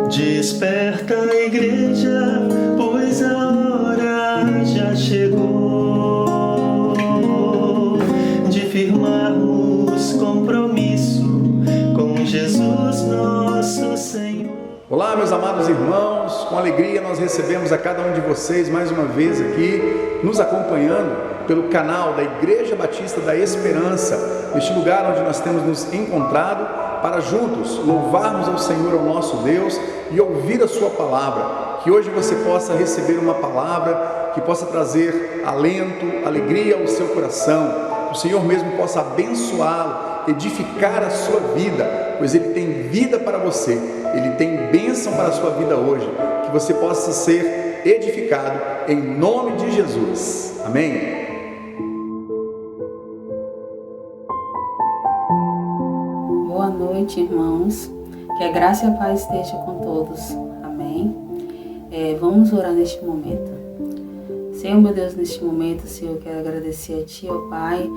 Desperta a igreja, pois a hora já chegou de firmarmos compromisso com Jesus nosso Senhor. Olá, meus amados irmãos, com alegria nós recebemos a cada um de vocês mais uma vez aqui, nos acompanhando pelo canal da Igreja Batista da Esperança, este lugar onde nós temos nos encontrado para juntos louvarmos ao Senhor, ao nosso Deus, e ouvir a sua palavra. Que hoje você possa receber uma palavra que possa trazer alento, alegria ao seu coração, que o Senhor mesmo possa abençoá-lo, edificar a sua vida, pois Ele tem vida para você, Ele tem bênção para a sua vida hoje, que você possa ser edificado em nome de Jesus. Amém? Boa noite, irmãos. Que a graça e a paz esteja com todos. Amém? Vamos orar neste momento. Senhor, meu Deus, neste momento, Senhor, eu quero agradecer a Ti, ó Pai,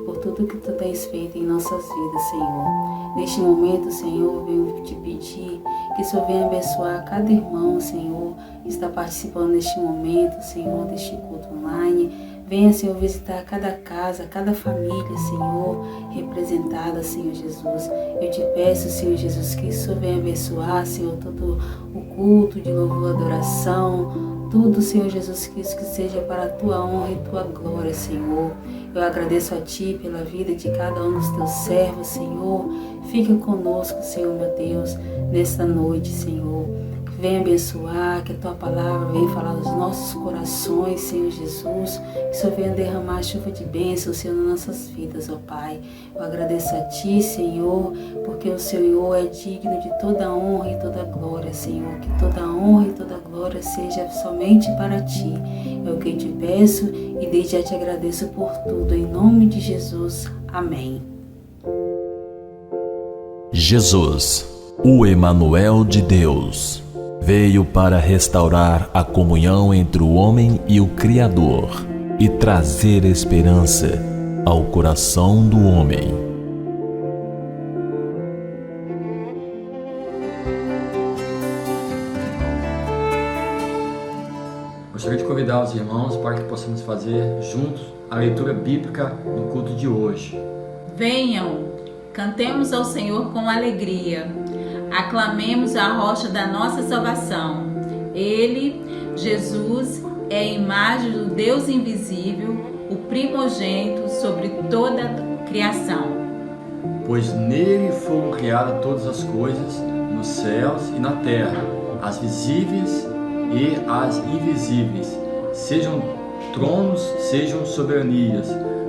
por tudo que Tu tens feito em nossas vidas, Senhor. Neste momento, Senhor, eu venho te pedir que o Senhor venha abençoar cada irmão, Senhor, que está participando neste momento, Senhor, deste culto online. Venha, Senhor, visitar cada casa, cada família, Senhor, representada, Senhor Jesus. Eu te peço, Senhor Jesus, que o Senhor venha abençoar, Senhor, todo o culto de louvor, adoração, tudo, Senhor Jesus Cristo, que seja para a Tua honra e Tua glória, Senhor. Eu agradeço a Ti pela vida de cada um dos Teus servos, Senhor. Fica conosco, Senhor, meu Deus, nesta noite, Senhor. Venha abençoar, que a Tua palavra venha falar aos nossos corações, Senhor Jesus. Que o Senhor venha derramar chuva de bênção, Senhor, nas nossas vidas, ó Pai. Eu agradeço a Ti, Senhor, porque o Senhor é digno de toda honra e toda glória, Senhor. Que toda honra e toda glória seja somente para Ti. É o que eu te peço e desde já te agradeço por tudo. Em nome de Jesus. Amém. Jesus, o Emanuel de Deus, veio para restaurar a comunhão entre o homem e o Criador e trazer esperança ao coração do homem. Gostaria de convidar os irmãos para que possamos fazer juntos a leitura bíblica do culto de hoje. Venham, cantemos ao Senhor com alegria. Aclamemos a rocha da nossa salvação. Ele, Jesus, é a imagem do Deus invisível, o primogênito sobre toda a criação. Pois nele foram criadas todas as coisas, nos céus e na terra, as visíveis e as invisíveis, sejam tronos, sejam soberanias,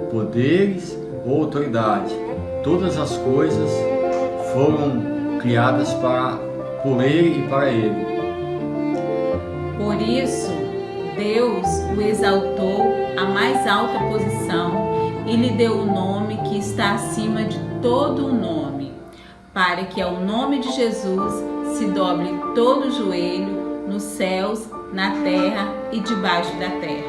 poderes ou autoridade. Todas as coisas foram criadas por Ele e para Ele. Por isso, Deus o exaltou à mais alta posição e lhe deu o nome que está acima de todo o nome, para que ao nome de Jesus se dobre todo o joelho, nos céus, na terra e debaixo da terra.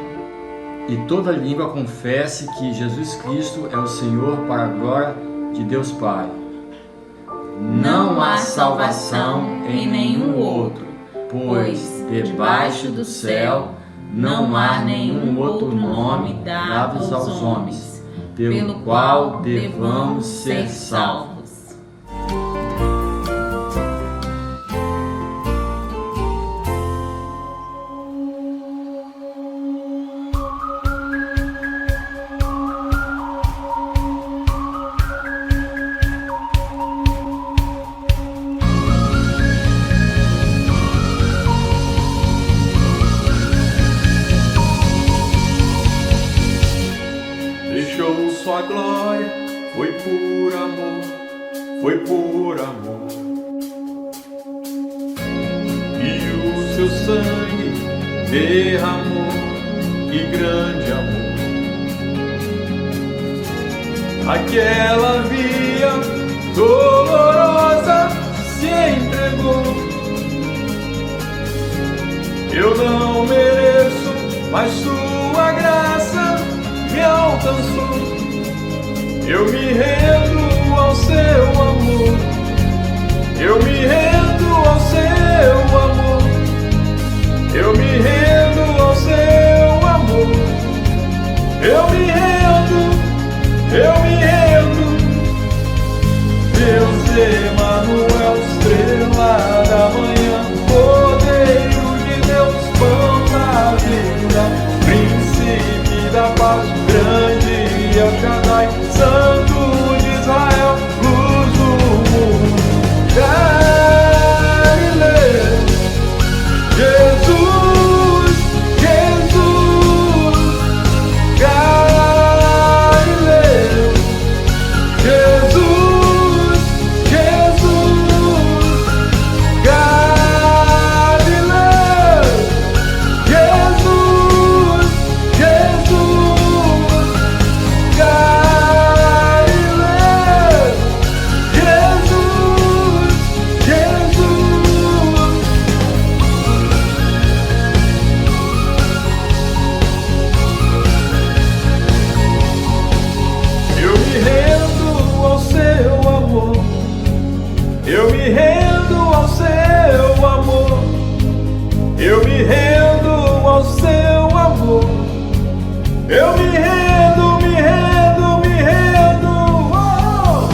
E toda língua confesse que Jesus Cristo é o Senhor, para a glória de Deus Pai. Não há salvação em nenhum outro, pois debaixo do céu não há nenhum outro nome dado aos homens, pelo qual devamos ser salvos. Sua glória foi por amor, foi por amor. E o seu sangue derramou, que grande amor. Aquela via dolorosa se entregou. Eu não mereço, mas sua graça me alcançou. Eu me rendo ao seu amor, eu me rendo ao Eu me rendo ao seu amor. Eu me rendo, me rendo, me rendo. Oh!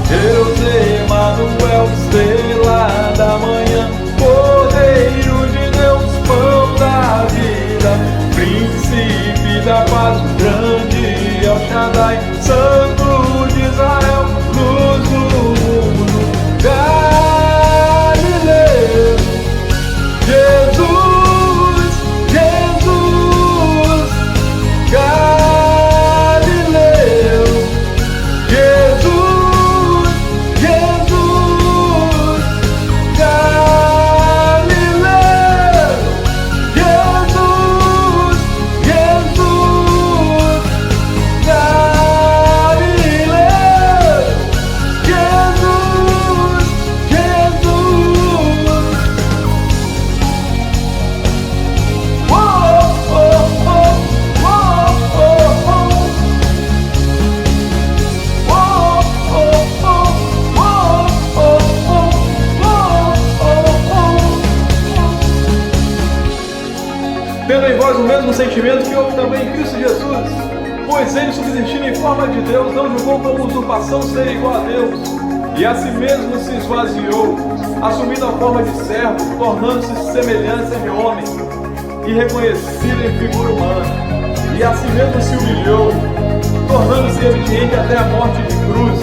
Deus Emanuel, estrela da manhã, Cordeiro de Deus, pão da vida, príncipe da paz, grande El Shaddai, Santo de Israel, luz do mundo, Galileu, Jesus, Jesus, Galileu, Jesus, Jesus, Galileu, Jesus, Jesus, Galileu, Jesus, Jesus. Oh, oh, oh, oh, oh, oh. Tendo em vós o mesmo sentimento que houve também em Cristo Jesus, pois ele, subsistindo em forma de Deus, não julgou como usurpação ser igual a Deus, e a si mesmo se esvaziou, assumindo a forma de servo, tornando-se semelhança de homem, e reconhecido em figura humana, e a si mesmo se humilhou, tornando-se obediente até a morte de cruz.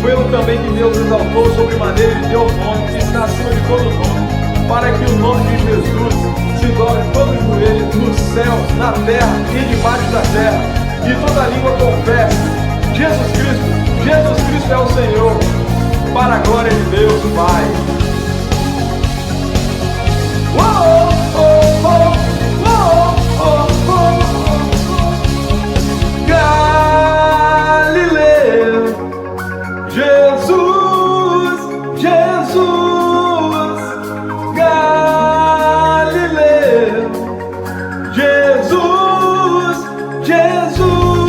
Foi-lo também que Deus exaltou sobremaneira e deu o nome que está acima de todo nome, para que o nome de Jesus se dobre todo o joelho nos céus, na terra e debaixo da terra, e toda língua confesse: Jesus Cristo é o Senhor, para a glória de Deus Pai. Oh, oh, oh, oh, oh, oh, oh. Galileu, Jesus, Jesus, Galileu, Jesus, Jesus,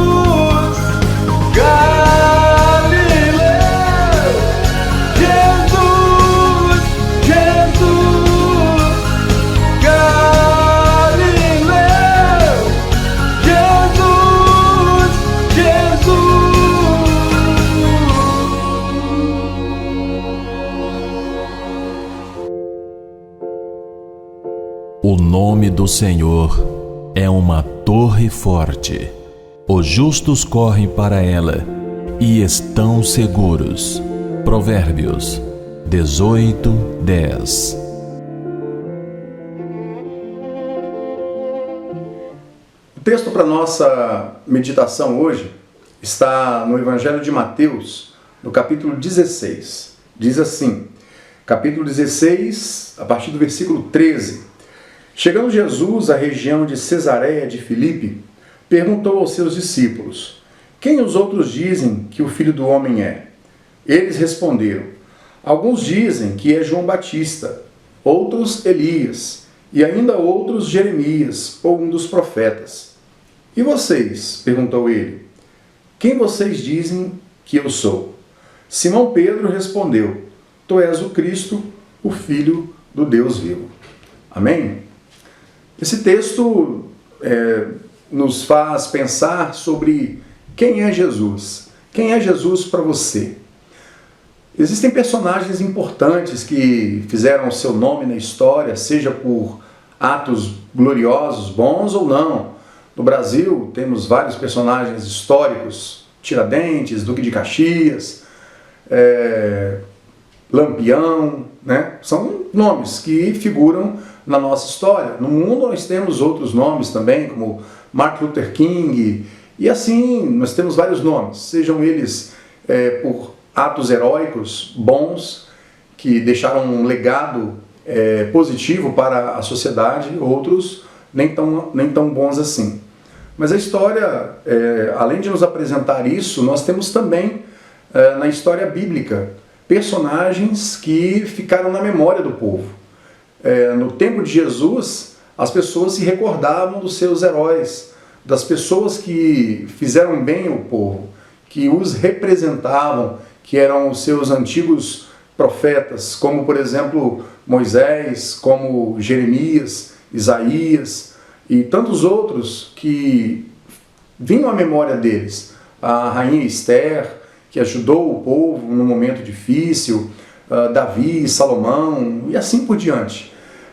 Galileu, Jesus, Jesus, Galileu, Jesus, O nome do Senhor é uma torre forte. Os justos correm para ela e estão seguros. Provérbios 18:10. O texto para nossa meditação hoje está no Evangelho de Mateus, no capítulo 16. Diz assim, capítulo 16, a partir do versículo 13. Chegando Jesus à região de Cesareia de Filipe, perguntou aos seus discípulos: quem os outros dizem que o Filho do Homem é? Eles responderam: alguns dizem que é João Batista, outros Elias, e ainda outros Jeremias ou um dos profetas. E vocês? Perguntou ele. Quem vocês dizem que eu sou? Simão Pedro respondeu: tu és o Cristo, o Filho do Deus vivo. Amém? Esse texto nos faz pensar sobre quem é Jesus. Quem é Jesus para você? Existem personagens importantes que fizeram o seu nome na história, seja por atos gloriosos, bons ou não. No Brasil, temos vários personagens históricos: Tiradentes, Duque de Caxias, Lampião, né? São nomes que figuram na nossa história. No mundo nós temos outros nomes também, como Martin Luther King, e assim nós temos vários nomes, sejam eles por atos heróicos, bons, que deixaram um legado positivo para a sociedade, outros nem tão bons assim. Mas a história, além de nos apresentar isso, nós temos também na história bíblica personagens que ficaram na memória do povo. No tempo de Jesus, as pessoas se recordavam dos seus heróis, das pessoas que fizeram bem ao povo, que os representavam, que eram os seus antigos profetas, como por exemplo Moisés, como Jeremias, Isaías e tantos outros que vinham à memória deles. A rainha Esther, que ajudou o povo num momento difícil, Davi, Salomão e assim por diante.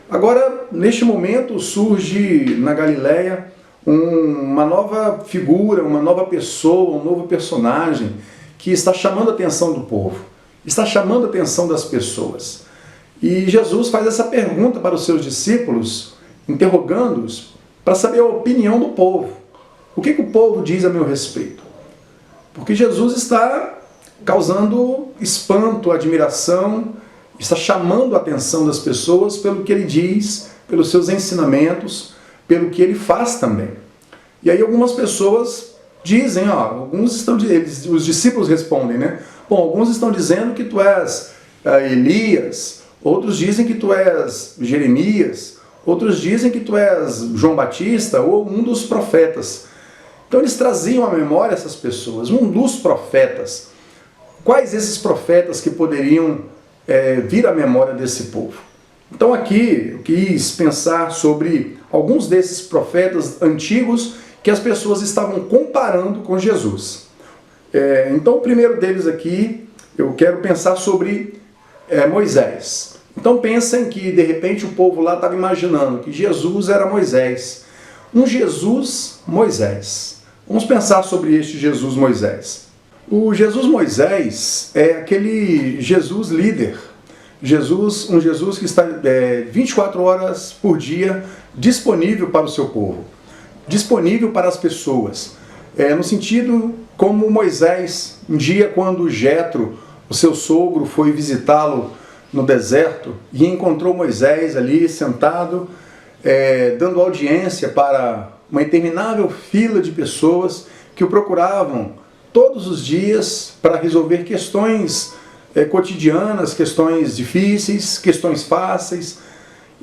Agora, neste momento, surge na Galileia uma nova figura, uma nova pessoa, um novo personagem que está chamando a atenção do povo, está chamando a atenção das pessoas. E Jesus faz essa pergunta para os seus discípulos, interrogando-os para saber a opinião do povo. O que o povo diz a meu respeito? Porque Jesus está causando espanto, admiração, está chamando a atenção das pessoas pelo que ele diz, pelos seus ensinamentos, pelo que ele faz também. E aí algumas pessoas dizem, os discípulos respondem, né? Bom, alguns estão dizendo que tu és Elias, outros dizem que tu és Jeremias, outros dizem que tu és João Batista ou um dos profetas. Então eles traziam à memória essas pessoas, um dos profetas. Quais esses profetas que poderiam vir à memória desse povo? Então aqui eu quis pensar sobre alguns desses profetas antigos que as pessoas estavam comparando com Jesus. Então o primeiro deles aqui, eu quero pensar sobre Moisés. Então pensem que de repente o povo lá estava imaginando que Jesus era Moisés. Um Jesus Moisés. Vamos pensar sobre este Jesus Moisés. O Jesus Moisés é aquele Jesus líder. Um Jesus que está 24 horas por dia disponível para o seu povo, disponível para as pessoas. No sentido como Moisés, um dia quando Jetro, o seu sogro, foi visitá-lo no deserto e encontrou Moisés ali sentado, dando audiência para uma interminável fila de pessoas que o procuravam todos os dias para resolver questões cotidianas, questões difíceis, questões fáceis.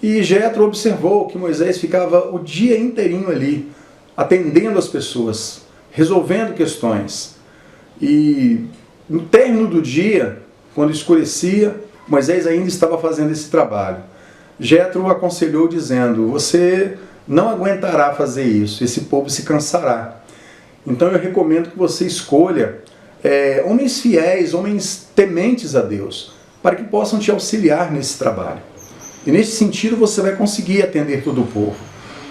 E Jetro observou que Moisés ficava o dia inteirinho ali, atendendo as pessoas, resolvendo questões. E no término do dia, quando escurecia, Moisés ainda estava fazendo esse trabalho. Jetro o aconselhou dizendo: você não aguentará fazer isso, esse povo se cansará. Então eu recomendo que você escolha homens fiéis, homens tementes a Deus, para que possam te auxiliar nesse trabalho. E nesse sentido você vai conseguir atender todo o povo.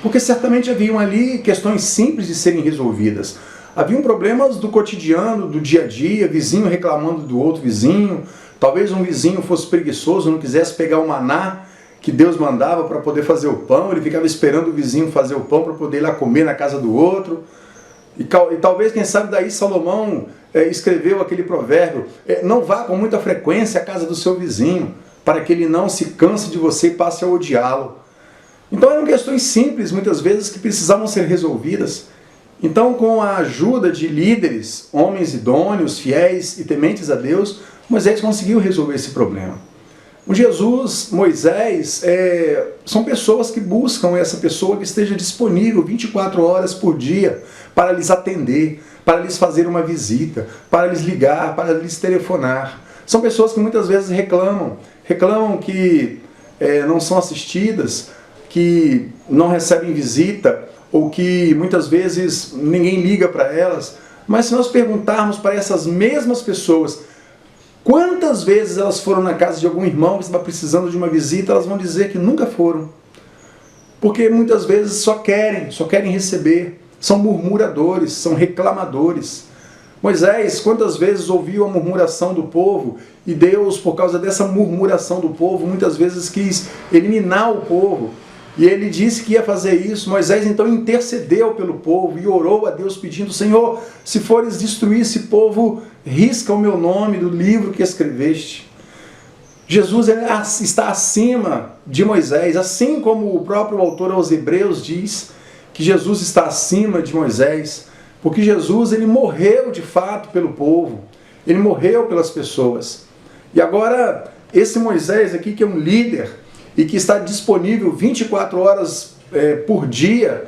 Porque certamente haviam ali questões simples de serem resolvidas. Haviam problemas do cotidiano, do dia a dia, vizinho reclamando do outro vizinho. Talvez um vizinho fosse preguiçoso, não quisesse pegar o maná que Deus mandava para poder fazer o pão. Ele ficava esperando o vizinho fazer o pão para poder ir lá comer na casa do outro. E talvez, quem sabe, daí Salomão escreveu aquele provérbio: não vá com muita frequência à casa do seu vizinho, para que ele não se canse de você e passe a odiá-lo. Então eram questões simples, muitas vezes, que precisavam ser resolvidas. Então, com a ajuda de líderes, homens idôneos, fiéis e tementes a Deus, Moisés conseguiu resolver esse problema. O Jesus, Moisés, são pessoas que buscam essa pessoa que esteja disponível 24 horas por dia para lhes atender, para lhes fazer uma visita, para lhes ligar, para lhes telefonar. São pessoas que muitas vezes reclamam que não são assistidas, que não recebem visita, ou que muitas vezes ninguém liga para elas. Mas se nós perguntarmos para essas mesmas pessoas quantas vezes elas foram na casa de algum irmão que estava precisando de uma visita, elas vão dizer que nunca foram. Porque muitas vezes só querem receber. São murmuradores, são reclamadores. Moisés, quantas vezes ouviu a murmuração do povo, e Deus, por causa dessa murmuração do povo, muitas vezes quis eliminar o povo. E ele disse que ia fazer isso. Moisés então intercedeu pelo povo e orou a Deus pedindo: Senhor, se fores destruir esse povo, risca o meu nome do livro que escreveste. Jesus está acima de Moisés, assim como o próprio autor aos Hebreus diz que Jesus está acima de Moisés, porque Jesus ele morreu de fato pelo povo, ele morreu pelas pessoas. E agora esse Moisés aqui, que é um líder e que está disponível 24 horas por dia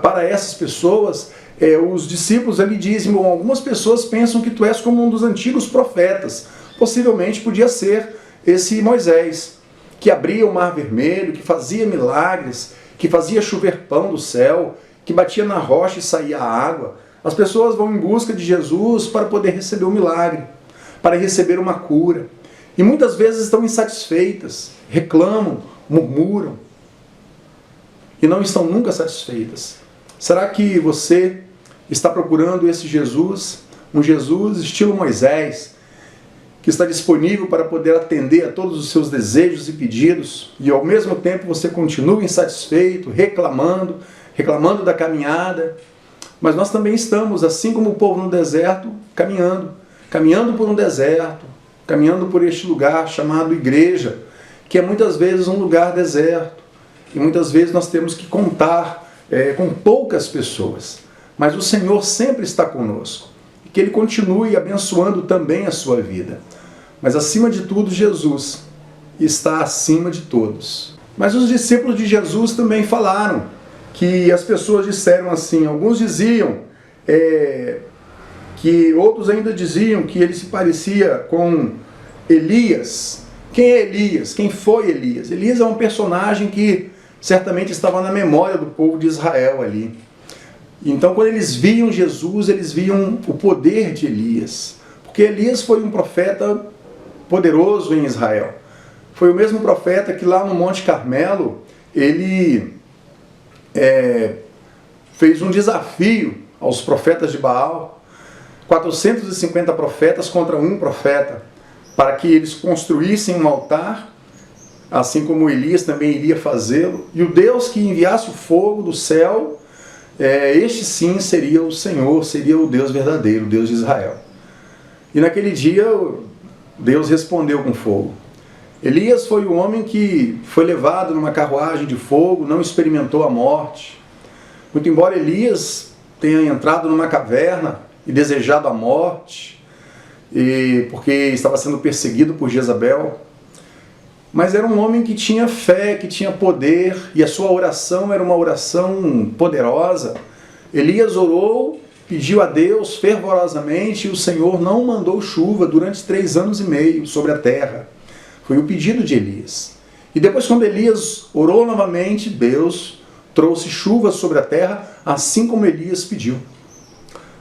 para essas pessoas, os discípulos ali dizem: bom, algumas pessoas pensam que tu és como um dos antigos profetas. Possivelmente podia ser esse Moisés. que abria o mar vermelho, que fazia milagres, que fazia chover pão do céu, que batia na rocha e saía água. As pessoas vão em busca de Jesus para poder receber um milagre, para receber uma cura. E muitas vezes estão insatisfeitas, reclamam, murmuram e não estão nunca satisfeitas. Será que você está procurando esse Jesus, um Jesus estilo Moisés, que está disponível para poder atender a todos os seus desejos e pedidos, e ao mesmo tempo você continua insatisfeito, reclamando da caminhada? Mas nós também estamos, assim como o povo no deserto, caminhando por um deserto, caminhando por este lugar chamado igreja, que é muitas vezes um lugar deserto, e muitas vezes nós temos que contar com poucas pessoas. Mas o Senhor sempre está conosco, e que Ele continue abençoando também a sua vida. Mas acima de tudo, Jesus está acima de todos. Mas os discípulos de Jesus também falaram, que as pessoas disseram assim, alguns diziam que outros ainda diziam que ele se parecia com Elias. Quem é Elias? Quem foi Elias? Elias é um personagem que certamente estava na memória do povo de Israel ali. Então, quando eles viam Jesus, eles viam o poder de Elias. Porque Elias foi um profeta poderoso em Israel. Foi o mesmo profeta que lá no Monte Carmelo, ele fez um desafio aos profetas de Baal, 450 profetas contra um profeta, para que eles construíssem um altar, assim como Elias também iria fazê-lo, e o Deus que enviasse o fogo do céu, este sim seria o Senhor, seria o Deus verdadeiro, o Deus de Israel. E naquele dia, Deus respondeu com fogo. Elias foi o homem que foi levado numa carruagem de fogo, não experimentou a morte. Muito embora Elias tenha entrado numa caverna e desejado a morte, porque estava sendo perseguido por Jezabel, mas era um homem que tinha fé, que tinha poder, e a sua oração era uma oração poderosa. Elias orou, pediu a Deus fervorosamente, e o Senhor não mandou chuva durante 3 anos e meio sobre a terra. Foi o pedido de Elias. E depois, quando Elias orou novamente, Deus trouxe chuva sobre a terra, assim como Elias pediu.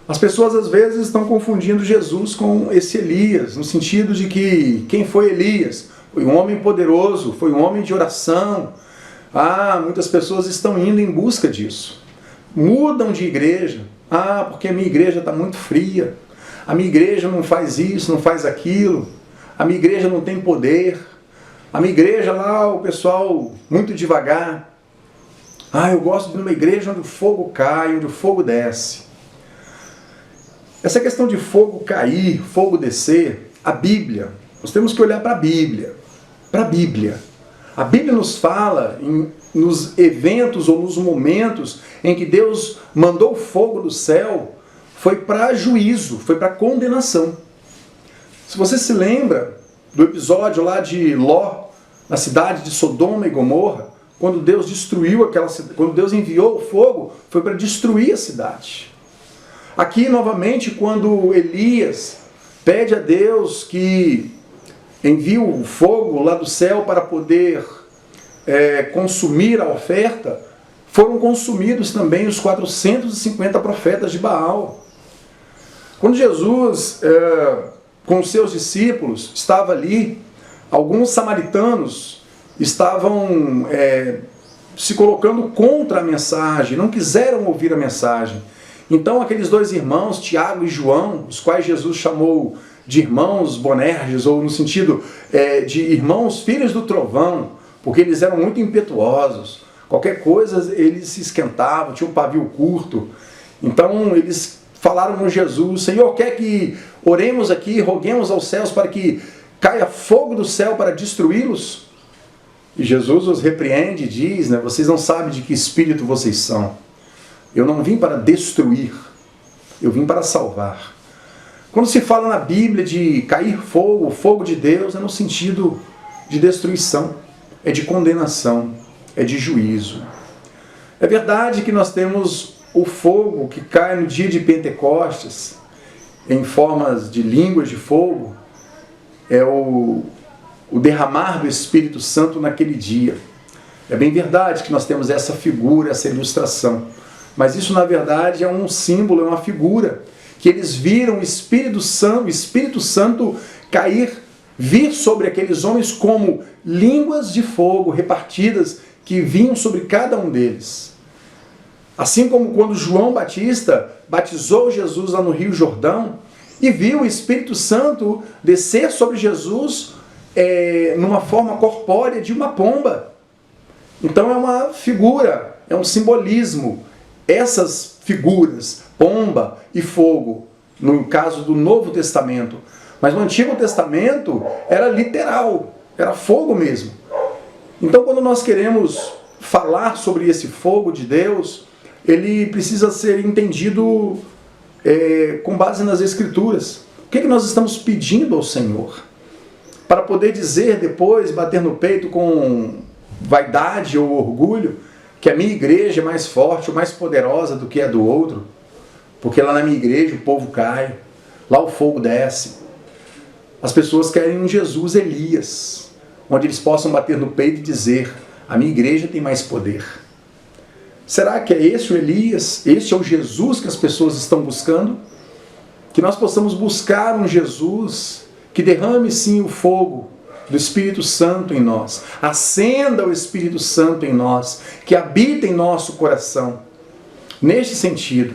As pessoas às vezes estão confundindo Jesus com esse Elias, no sentido de que quem foi Elias? Foi um homem poderoso, foi um homem de oração. Muitas pessoas estão indo em busca disso. Mudam de igreja. Porque a minha igreja está muito fria. A minha igreja não faz isso, não faz aquilo. A minha igreja não tem poder. A minha igreja lá, o pessoal muito devagar. Eu gosto de uma igreja onde o fogo cai, onde o fogo desce. Essa questão de fogo cair, fogo descer, a Bíblia, nós temos que olhar para a Bíblia. Para a Bíblia. A Bíblia nos fala nos eventos ou nos momentos em que Deus mandou o fogo do céu, foi para juízo, foi para condenação. Se você se lembra do episódio lá de Ló, na cidade de Sodoma e Gomorra, quando Deus destruiu aquela cidade, quando Deus enviou o fogo, foi para destruir a cidade. Aqui, novamente, quando Elias pede a Deus que envie o fogo lá do céu para poder consumir a oferta, foram consumidos também os 450 profetas de Baal. Quando Jesus, com os seus discípulos, estava ali, alguns samaritanos estavam se colocando contra a mensagem, não quiseram ouvir a mensagem. Então aqueles 2 irmãos, Tiago e João, os quais Jesus chamou de irmãos Boanerges, ou no sentido de irmãos filhos do trovão, porque eles eram muito impetuosos, qualquer coisa eles se esquentavam, tinham um pavio curto. Então eles falaram com Jesus: Senhor, quer que oremos aqui, roguemos aos céus para que caia fogo do céu para destruí-los? E Jesus os repreende e diz, vocês não sabem de que espírito vocês são. Eu não vim para destruir, eu vim para salvar. Quando se fala na Bíblia de cair fogo, o fogo de Deus é no sentido de destruição, é de condenação, é de juízo. É verdade que nós temos o fogo que cai no dia de Pentecostes, em formas de línguas de fogo, é o o derramar do Espírito Santo naquele dia. É bem verdade que nós temos essa figura, essa ilustração, mas isso na verdade é um símbolo, é uma figura, que eles viram o Espírito Santo vir sobre aqueles homens como línguas de fogo repartidas que vinham sobre cada um deles. Assim como quando João Batista batizou Jesus lá no Rio Jordão e viu o Espírito Santo descer sobre Jesus numa forma corpórea de uma pomba. Então é uma figura, é um simbolismo. Essas figuras, pomba e fogo, no caso do Novo Testamento, mas no Antigo Testamento era literal, era fogo mesmo. Então quando nós queremos falar sobre esse fogo de Deus, ele precisa ser entendido com base nas Escrituras. O que nós estamos pedindo ao Senhor? Para poder dizer depois, bater no peito com vaidade ou orgulho, que a minha igreja é mais forte ou mais poderosa do que a do outro, porque lá na minha igreja o povo cai, lá o fogo desce. As pessoas querem um Jesus Elias, onde eles possam bater no peito e dizer, a minha igreja tem mais poder. Será que é esse o Elias? Esse é o Jesus que as pessoas estão buscando? Que nós possamos buscar um Jesus que derrame sim o fogo do Espírito Santo em nós, acenda o Espírito Santo em nós, que habita em nosso coração. Neste sentido,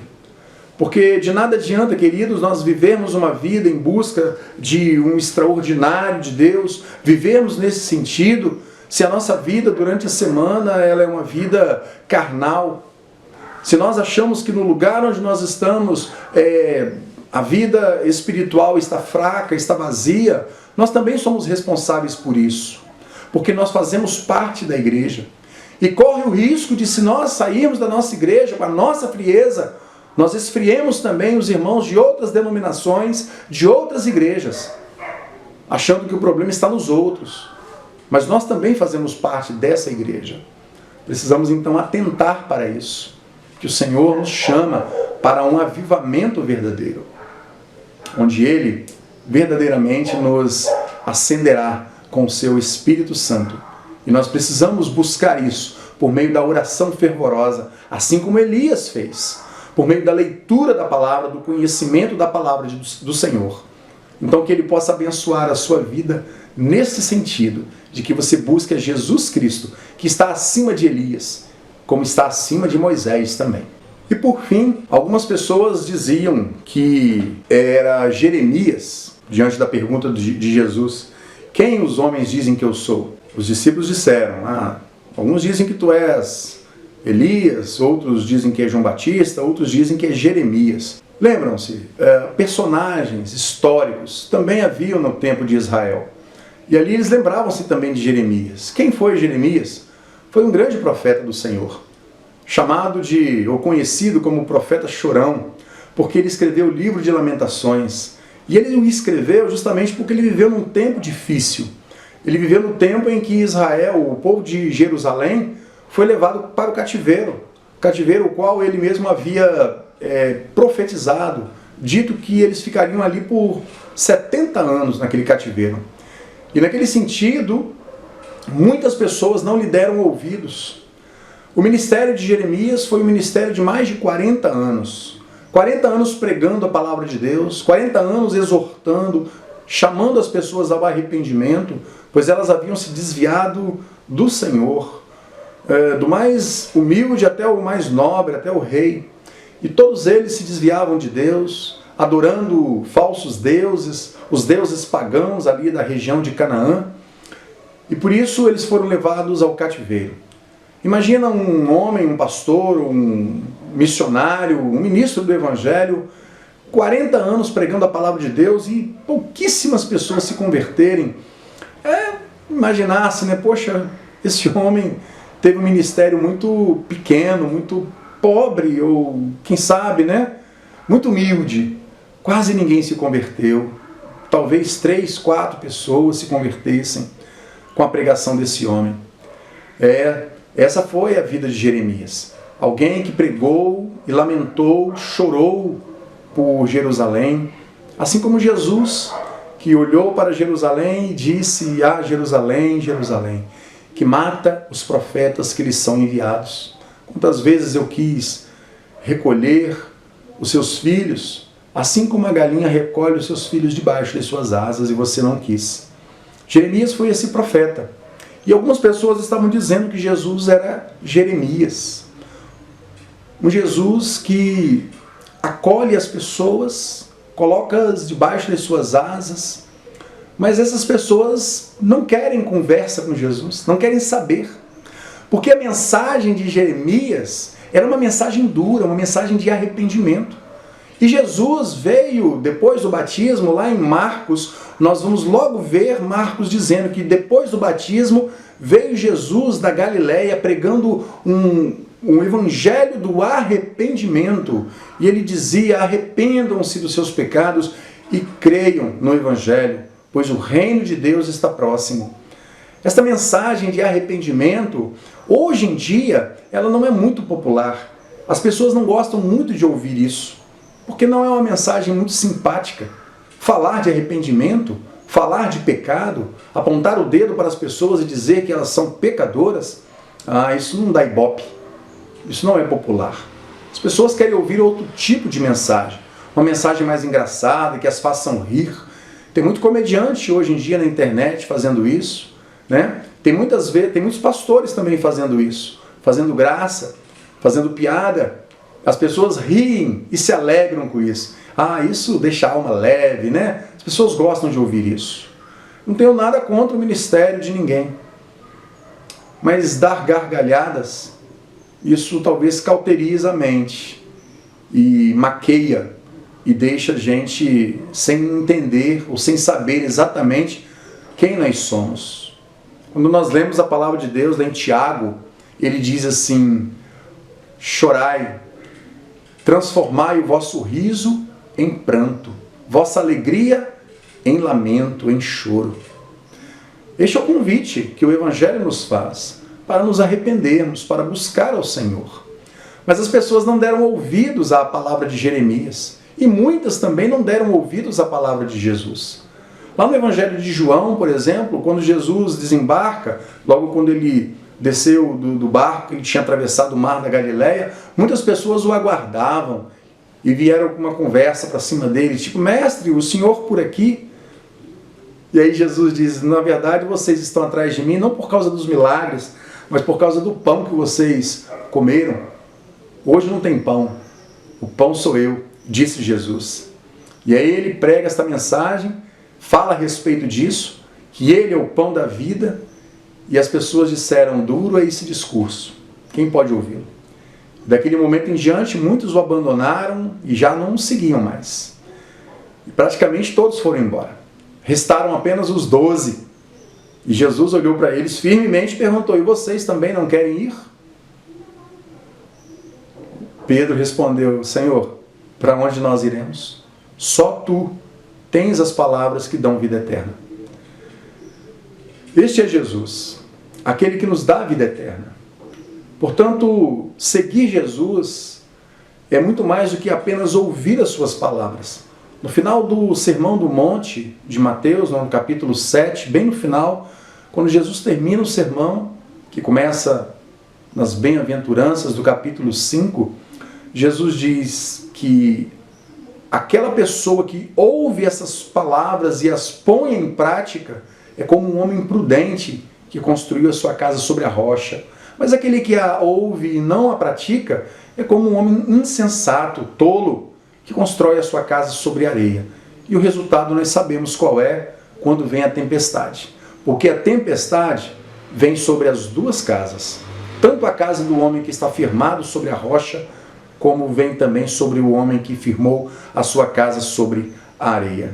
porque de nada adianta, queridos, nós vivermos uma vida em busca de um extraordinário de Deus, vivermos nesse sentido, se a nossa vida durante a semana ela é uma vida carnal, se nós achamos que no lugar onde nós estamos a vida espiritual está fraca, está vazia, nós também somos responsáveis por isso, porque nós fazemos parte da igreja. E corre o risco de, se nós sairmos da nossa igreja com a nossa frieza, nós esfriemos também os irmãos de outras denominações, de outras igrejas, achando que o problema está nos outros. Mas nós também fazemos parte dessa igreja. Precisamos então atentar para isso, que o Senhor nos chama para um avivamento verdadeiro, onde Ele verdadeiramente nos acenderá com o seu Espírito Santo. E nós precisamos buscar isso por meio da oração fervorosa, assim como Elias fez, por meio da leitura da palavra, do conhecimento da palavra do Senhor. Então que Ele possa abençoar a sua vida nesse sentido, de que você busque a Jesus Cristo, que está acima de Elias, como está acima de Moisés também. E por fim, algumas pessoas diziam que era Jeremias, diante da pergunta de Jesus, quem os homens dizem que eu sou? Os discípulos disseram, alguns dizem que tu és Elias, outros dizem que é João Batista, outros dizem que é Jeremias. Lembram-se, personagens históricos também haviam no tempo de Israel. E ali eles lembravam-se também de Jeremias. Quem foi Jeremias? Foi um grande profeta do Senhor, chamado ou conhecido como profeta chorão, porque ele escreveu o livro de Lamentações. E ele o escreveu justamente porque ele viveu num tempo difícil. Ele viveu no tempo em que Israel, o povo de Jerusalém, foi levado para o cativeiro o qual ele mesmo havia profetizado, dito que eles ficariam ali por 70 anos naquele cativeiro. E naquele sentido, muitas pessoas não lhe deram ouvidos. O ministério de Jeremias foi um ministério de mais de 40 anos. 40 anos pregando a palavra de Deus, 40 anos exortando, chamando as pessoas ao arrependimento, pois elas haviam se desviado do Senhor, do mais humilde até o mais nobre, até o rei. E todos eles se desviavam de Deus, adorando falsos deuses, os deuses pagãos ali da região de Canaã. E por isso eles foram levados ao cativeiro. Imagina um homem, um pastor, um missionário, um ministro do Evangelho, 40 anos pregando a palavra de Deus e pouquíssimas pessoas se converterem. Imaginar-se, poxa, esse homem teve um ministério muito pequeno, muito pobre, ou quem sabe, muito humilde. Quase ninguém se converteu. Talvez 3, 4 pessoas se convertessem com a pregação desse homem. Essa foi a vida de Jeremias. Alguém que pregou e lamentou, chorou por Jerusalém, assim como Jesus, que olhou para Jerusalém e disse: ah, Jerusalém, Jerusalém, que mata os profetas que lhes são enviados. Quantas vezes eu quis recolher os seus filhos, assim como a galinha recolhe os seus filhos debaixo de suas asas, e você não quis. Jeremias foi esse profeta. E algumas pessoas estavam dizendo que Jesus era Jeremias. Um Jesus que acolhe as pessoas, coloca-as debaixo de suas asas, mas essas pessoas não querem conversa com Jesus, não querem saber. Porque a mensagem de Jeremias era uma mensagem dura, uma mensagem de arrependimento. E Jesus veio, depois do batismo, lá em Marcos, nós vamos logo ver Marcos dizendo que depois do batismo veio Jesus da Galileia pregando um evangelho do arrependimento. E ele dizia: arrependam-se dos seus pecados e creiam no evangelho, pois o reino de Deus está próximo. Esta mensagem de arrependimento, hoje em dia, ela não é muito popular. As pessoas não gostam muito de ouvir isso, porque não é uma mensagem muito simpática. Falar de arrependimento, falar de pecado, apontar o dedo para as pessoas e dizer que elas são pecadoras, isso não dá ibope. Isso não é popular. As pessoas querem ouvir outro tipo de mensagem, uma mensagem mais engraçada, que as façam rir. Tem muito comediante hoje em dia na internet fazendo isso, né? Tem muitos pastores também fazendo isso, fazendo graça, fazendo piada. As pessoas riem e se alegram com isso. Isso deixa a alma leve, né? As pessoas gostam de ouvir isso. Não tenho nada contra o ministério de ninguém, mas dar gargalhadas, isso talvez cauteriza a mente e maqueia e deixa a gente sem entender ou sem saber exatamente quem nós somos. Quando nós lemos a palavra de Deus lá em Tiago, ele diz assim: chorai, transformai o vosso riso em pranto, vossa alegria em lamento, em choro. Este é o convite que o Evangelho nos faz, para nos arrependermos, para buscar ao Senhor. Mas as pessoas não deram ouvidos à palavra de Jeremias, e muitas também não deram ouvidos à palavra de Jesus. Lá no Evangelho de João, por exemplo, quando Jesus desembarca, logo quando ele desceu do barco, ele tinha atravessado o mar da Galileia, muitas pessoas o aguardavam e vieram com uma conversa para cima dele, tipo: mestre, o senhor por aqui? E aí Jesus diz: na verdade vocês estão atrás de mim não por causa dos milagres, mas por causa do pão que vocês comeram. Hoje não tem pão, o pão sou eu, disse Jesus. E aí ele prega esta mensagem, fala a respeito disso, que ele é o pão da vida, e as pessoas disseram: duro é esse discurso, quem pode ouvi-lo? Daquele momento em diante, muitos o abandonaram e já não o seguiam mais. E praticamente todos foram embora. Restaram apenas os 12. E Jesus olhou para eles firmemente e perguntou: e vocês também não querem ir? Pedro respondeu: Senhor, para onde nós iremos? Só tu tens as palavras que dão vida eterna. Este é Jesus, aquele que nos dá a vida eterna. Portanto, seguir Jesus é muito mais do que apenas ouvir as suas palavras. No final do Sermão do Monte de Mateus, no capítulo 7, bem no final, quando Jesus termina o sermão, que começa nas bem-aventuranças do capítulo 5, Jesus diz que aquela pessoa que ouve essas palavras e as põe em prática é como um homem prudente que construiu a sua casa sobre a rocha. Mas aquele que a ouve e não a pratica é como um homem insensato, tolo, que constrói a sua casa sobre areia. E o resultado nós sabemos qual é quando vem a tempestade. Porque a tempestade vem sobre as duas casas. Tanto a casa do homem que está firmado sobre a rocha, como vem também sobre o homem que firmou a sua casa sobre a areia.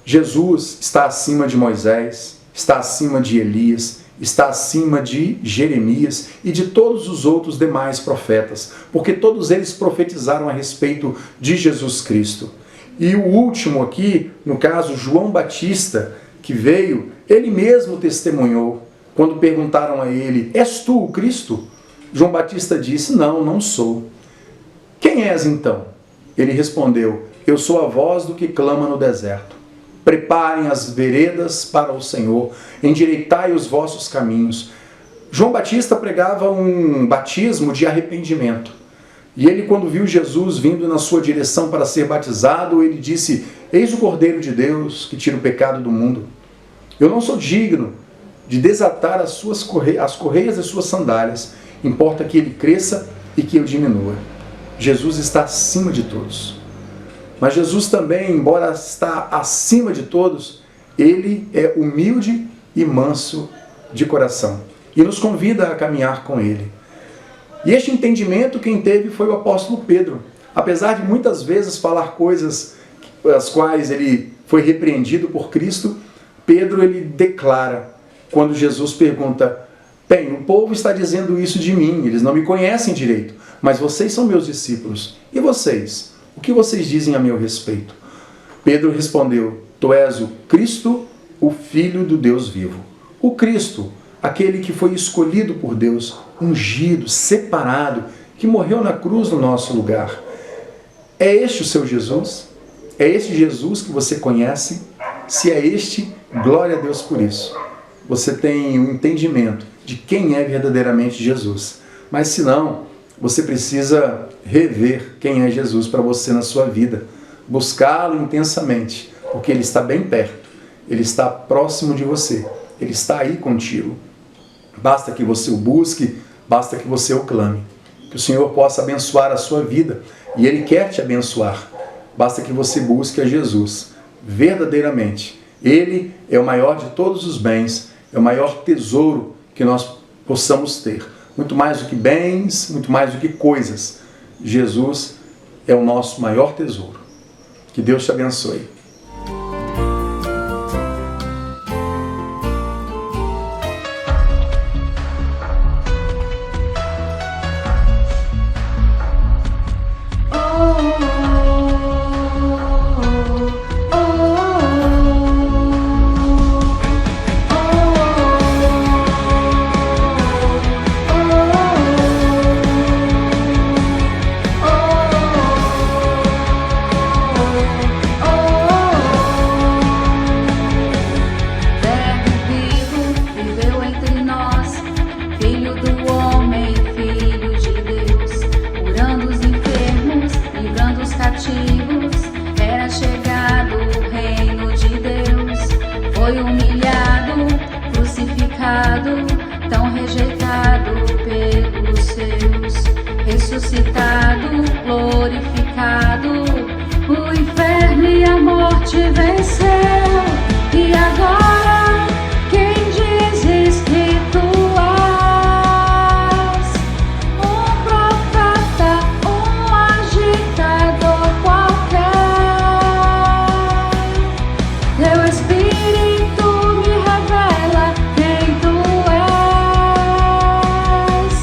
Jesus está acima de Moisés, está acima de Elias, está acima de Jeremias e de todos os outros demais profetas, porque todos eles profetizaram a respeito de Jesus Cristo. E o último aqui, no caso, João Batista, que veio, ele mesmo testemunhou. Quando perguntaram a ele: és tu o Cristo? João Batista disse: não, não sou. Quem és então? Ele respondeu: eu sou a voz do que clama no deserto. preparem as veredas para o Senhor, endireitai os vossos caminhos. João Batista pregava um batismo de arrependimento. E ele, quando viu Jesus vindo na sua direção para ser batizado, ele disse: eis o Cordeiro de Deus que tira o pecado do mundo. Eu não sou digno de desatar as correias das suas sandálias. Importa que ele cresça e que eu diminua. Jesus está acima de todos. Mas Jesus também, embora está acima de todos, ele é humilde e manso de coração. E nos convida a caminhar com ele. E este entendimento quem teve foi o apóstolo Pedro. Apesar de muitas vezes falar coisas as quais ele foi repreendido por Cristo, Pedro ele declara, quando Jesus pergunta: bem, o povo está dizendo isso de mim, eles não me conhecem direito, mas vocês são meus discípulos. E vocês? O que vocês dizem a meu respeito? Pedro respondeu: tu és o Cristo, o Filho do Deus vivo. O Cristo, aquele que foi escolhido por Deus, ungido, separado, que morreu na cruz no nosso lugar. É este o seu Jesus? É este Jesus que você conhece? Se é este, glória a Deus por isso. Você tem um entendimento de quem é verdadeiramente Jesus. Mas se não, você precisa rever quem é Jesus para você na sua vida. Buscá-lo intensamente, porque ele está bem perto. Ele está próximo de você. Ele está aí contigo. Basta que você o busque, basta que você o clame. Que o Senhor possa abençoar a sua vida. E Ele quer te abençoar. Basta que você busque a Jesus verdadeiramente. Ele é o maior de todos os bens, é o maior tesouro que nós possamos ter. Muito mais do que bens, muito mais do que coisas. Jesus é o nosso maior tesouro. Que Deus te abençoe. Foi humilhado, crucificado, tão rejeitado pelos seus, ressuscitado, glorificado, o inferno e a morte venceu. E agora, quem dizes que tu és? Um profeta, um agitador qualquer. Teu Espírito me revela quem tu és,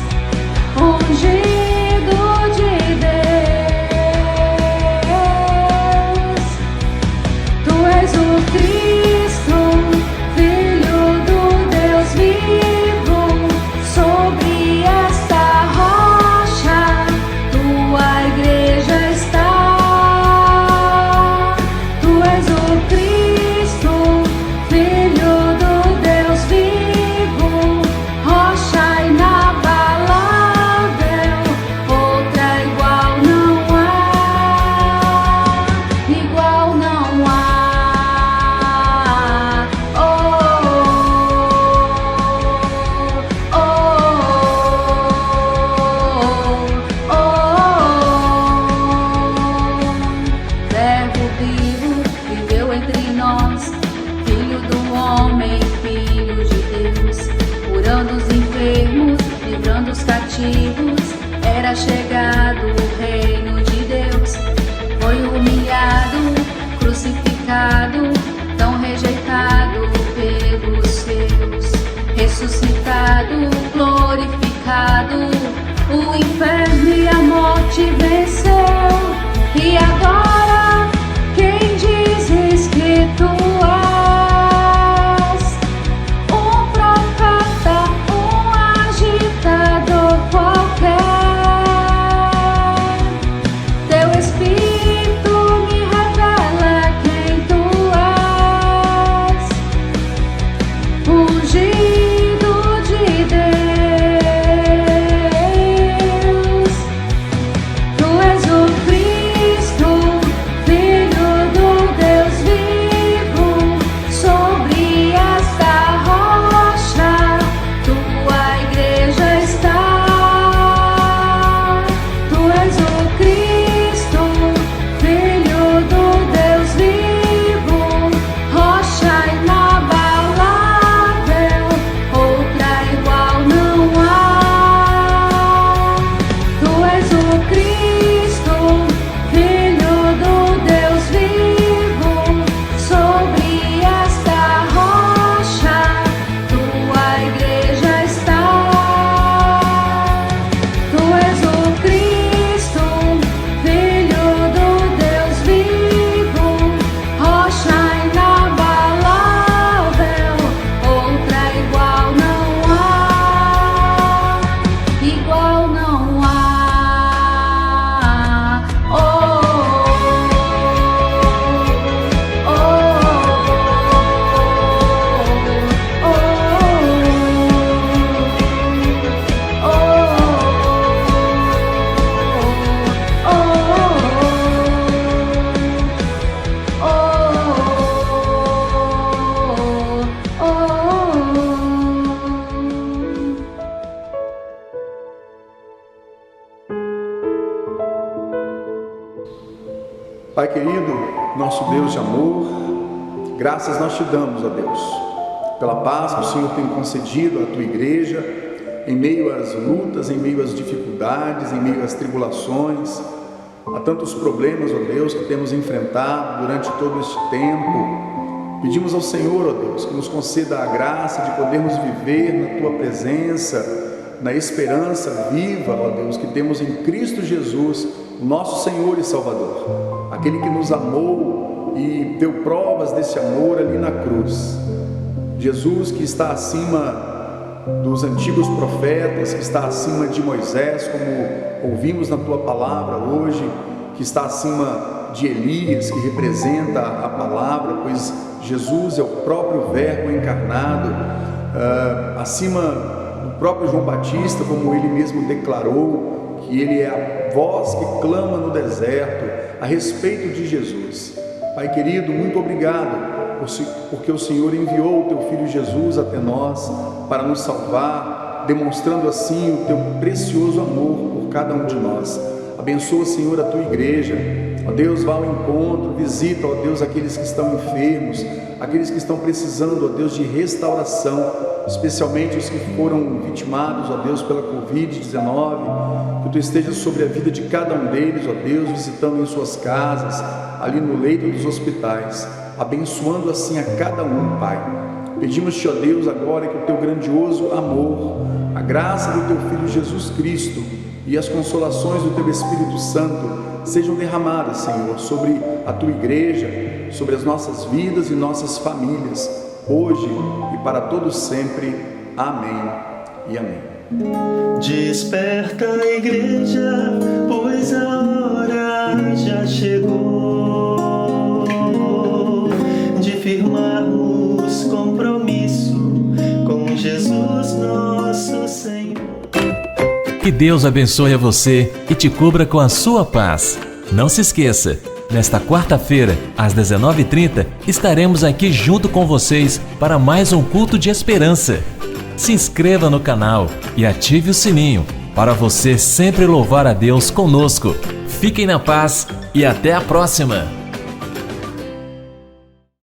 ungido de Deus. Tu és o Cristo, Filho do Deus vivo. Sobre esta rocha tua igreja está. Tu és o Cristo, Filho do Deus vivo, rocha inabalável, outra igual não há, igual não há. Oh, oh, oh, oh. Verbo vivo viveu entre nós, Filho do homem, Filho de Deus, curando os enfermos, livrando os cativos. Era chegado o reino de Deus. Foi humilhado, crucificado, tão rejeitado pelos seus, ressuscitado, glorificado, o inferno e a morte venceu. E agora, quem dizes que tu és? Um profeta, um agitador qualquer. Teu Espírito me revela quem tu Pai querido, nosso Deus de amor, graças nós te damos, ó Deus, pela paz que o Senhor tem concedido à tua igreja, em meio às lutas, em meio às dificuldades, em meio às tribulações, a tantos problemas, ó Deus, que temos enfrentado durante todo este tempo. Pedimos ao Senhor, ó Deus, que nos conceda a graça de podermos viver na tua presença, na esperança viva, ó Deus, que temos em Cristo Jesus, nosso Senhor e Salvador, aquele que nos amou e deu provas desse amor ali na cruz. Jesus, que está acima dos antigos profetas, que está acima de Moisés, como ouvimos na tua palavra hoje, que está acima de Elias, que representa a palavra, pois Jesus é o próprio Verbo encarnado, acima do próprio João Batista, como ele mesmo declarou, que ele é a voz que clama no deserto a respeito de Jesus. Pai querido, muito obrigado, porque o Senhor enviou o teu Filho Jesus até nós para nos salvar, demonstrando assim o teu precioso amor por cada um de nós. Abençoa, Senhor, a tua igreja. Ó Deus, vá ao encontro, visita, ó Deus, aqueles que estão enfermos, aqueles que estão precisando, ó Deus, de restauração, especialmente os que foram vitimados, ó Deus, pela Covid-19, que tu estejas sobre a vida de cada um deles, ó Deus, visitando em suas casas, ali no leito dos hospitais, abençoando assim a cada um, Pai. Pedimos-te, ó Deus, agora que o teu grandioso amor, a graça do teu Filho Jesus Cristo e as consolações do teu Espírito Santo sejam derramadas, Senhor, sobre a tua igreja, sobre as nossas vidas e nossas famílias, hoje e para todos sempre. Amém e amém. Desperta a igreja, pois a hora já chegou de firmarmos compromisso com Jesus nosso Senhor. Que Deus abençoe a você e te cubra com a sua paz. Não se esqueça, nesta quarta-feira, às 19h30, estaremos aqui junto com vocês para mais um culto de esperança. Se inscreva no canal e ative o sininho para você sempre louvar a Deus conosco. Fiquem na paz e até a próxima!